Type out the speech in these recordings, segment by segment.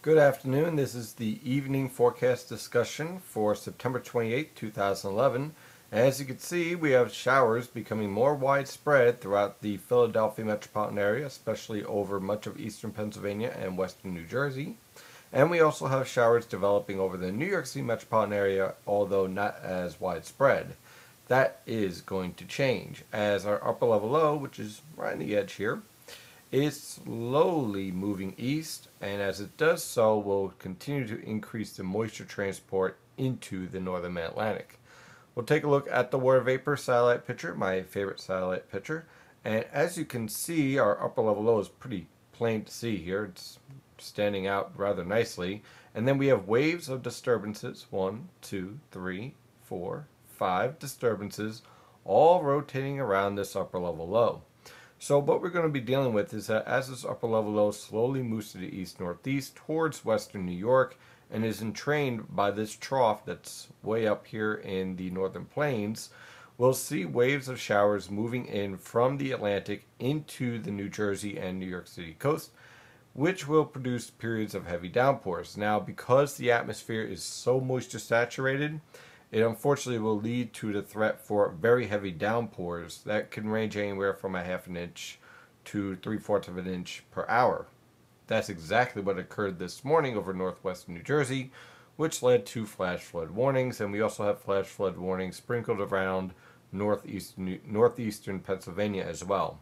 Good afternoon. This is the evening forecast discussion for September 28, 2011. As you can see, we have showers becoming more widespread throughout the Philadelphia metropolitan area, especially over much of eastern Pennsylvania and western New Jersey. And we also have showers developing over the New York City metropolitan area, although not as widespread. That is going to change as our upper level low, which is right on the edge here, is slowly moving east, and as it does so, will continue to increase the moisture transport into the northern Atlantic. We'll take a look at the water vapor satellite picture, my favorite satellite picture, and as you can see, our upper level low is pretty plain to see here. It's standing out rather nicely, and then we have waves of disturbances, 1, 2, 3, 4, 5 disturbances, all rotating around this upper level low. So what we're going to be dealing with is that as this upper level low slowly moves to the east-northeast towards western New York and is entrained by this trough that's way up here in the northern plains, we'll see waves of showers moving in from the Atlantic into the New Jersey and New York City coast, which will produce periods of heavy downpours. Now, because the atmosphere is so moisture saturated, it unfortunately will lead to the threat for very heavy downpours that can range anywhere from a half an inch to 3/4 of an inch per hour. That's exactly what occurred this morning over northwestern New Jersey, which led to flash flood warnings, and we also have flash flood warnings sprinkled around northeastern Pennsylvania as well.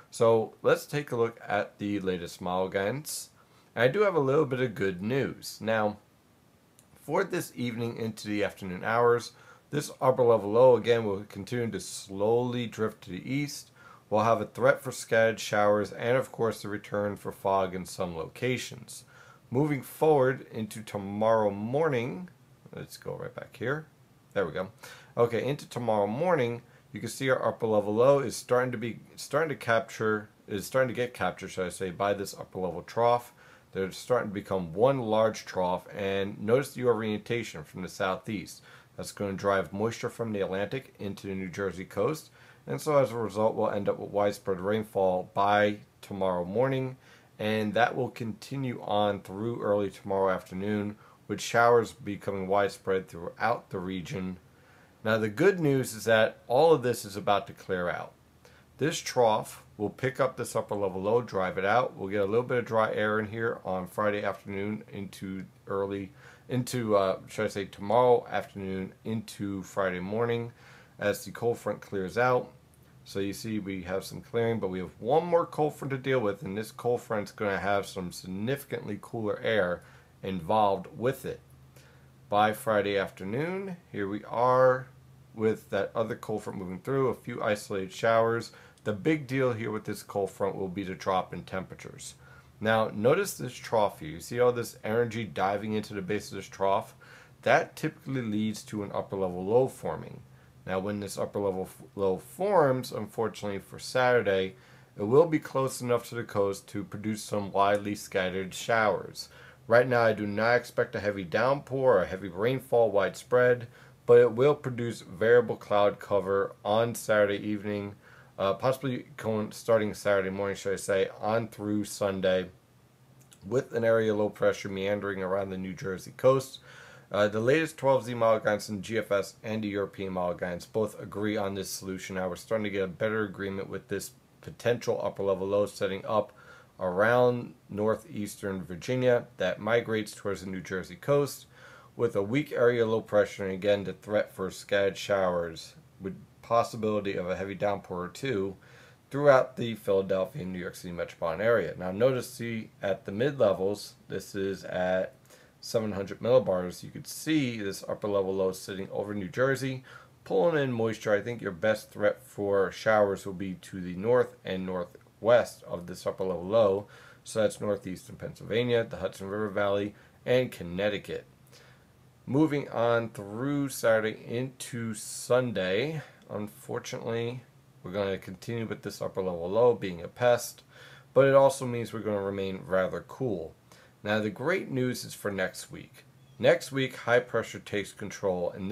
So let's take a look at the latest model guidance. I do have a little bit of good news. Now, for this evening into the afternoon hours, this upper level low again will continue to slowly drift to the east. We'll have a threat for scattered showers and of course the return for fog in some locations. Moving forward into tomorrow morning, let's go right back here. There we go. Okay, into tomorrow morning, you can see our upper level low is starting to get captured, should I say, by this upper level trough. They're starting to become one large trough, and notice the orientation from the southeast. That's going to drive moisture from the Atlantic into the New Jersey coast, and so as a result we'll end up with widespread rainfall by tomorrow morning, and that will continue on through early tomorrow afternoon, with showers becoming widespread throughout the region. Now the good news is that all of this is about to clear out. This trough will pick up this upper level low, drive it out. We'll get a little bit of dry air in here on Friday afternoon tomorrow afternoon into Friday morning as the cold front clears out. So you see we have some clearing, but we have one more cold front to deal with, and this cold front is going to have some significantly cooler air involved with it. By Friday afternoon, here we are with that other cold front moving through, a few isolated showers. The big deal here with this cold front will be the drop in temperatures. Now, notice this trough here. You see all this energy diving into the base of this trough? That typically leads to an upper level low forming. Now, when this upper level low forms, unfortunately for Saturday, it will be close enough to the coast to produce some widely scattered showers. Right now, I do not expect a heavy downpour or heavy rainfall widespread, but it will produce variable cloud cover on Saturday evening, possibly starting Saturday morning, should I say, on through Sunday, with an area of low pressure meandering around the New Jersey coast. The latest 12Z model guidance in GFS and the European model guidance both agree on this solution. Now we're starting to get a better agreement with this potential upper level low setting up around northeastern Virginia that migrates towards the New Jersey coast with a weak area of low pressure, and again the threat for scattered showers with possibility of a heavy downpour or two throughout the Philadelphia and New York City metropolitan area. Now notice at the mid levels, this is at 700 millibars, you could see this upper level low sitting over New Jersey, pulling in moisture. I think your best threat for showers will be to the north and northwest of this upper level low. So that's northeastern Pennsylvania, the Hudson River Valley, and Connecticut. Moving on through Saturday into Sunday, unfortunately, we're going to continue with this upper level low being a pest, but it also means we're going to remain rather cool. Now the great news is for next week. Next week, high pressure takes control, and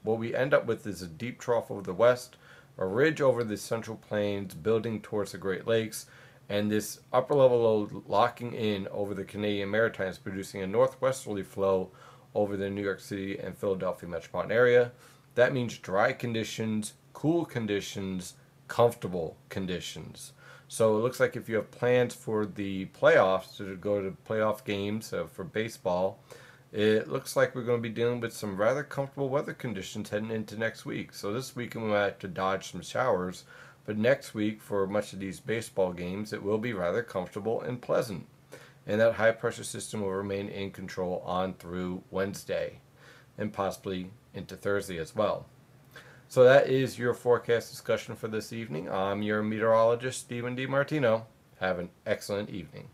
what we end up with is a deep trough over the west, a ridge over the central plains building towards the Great Lakes, And this upper level low locking in over the Canadian Maritimes, producing a northwesterly flow over the New York City and Philadelphia metropolitan area. That means dry conditions, cool conditions, comfortable conditions. So it looks like if you have plans for the playoffs to go to playoff games for baseball, it looks like we're going to be dealing with some rather comfortable weather conditions heading into next week. So this weekend we might have to dodge some showers, but next week for much of these baseball games, it will be rather comfortable and pleasant. And that high pressure system will remain in control on through Wednesday and possibly into Thursday as well. So that is your forecast discussion for this evening. I'm your meteorologist, Stephen DiMartino. Have an excellent evening.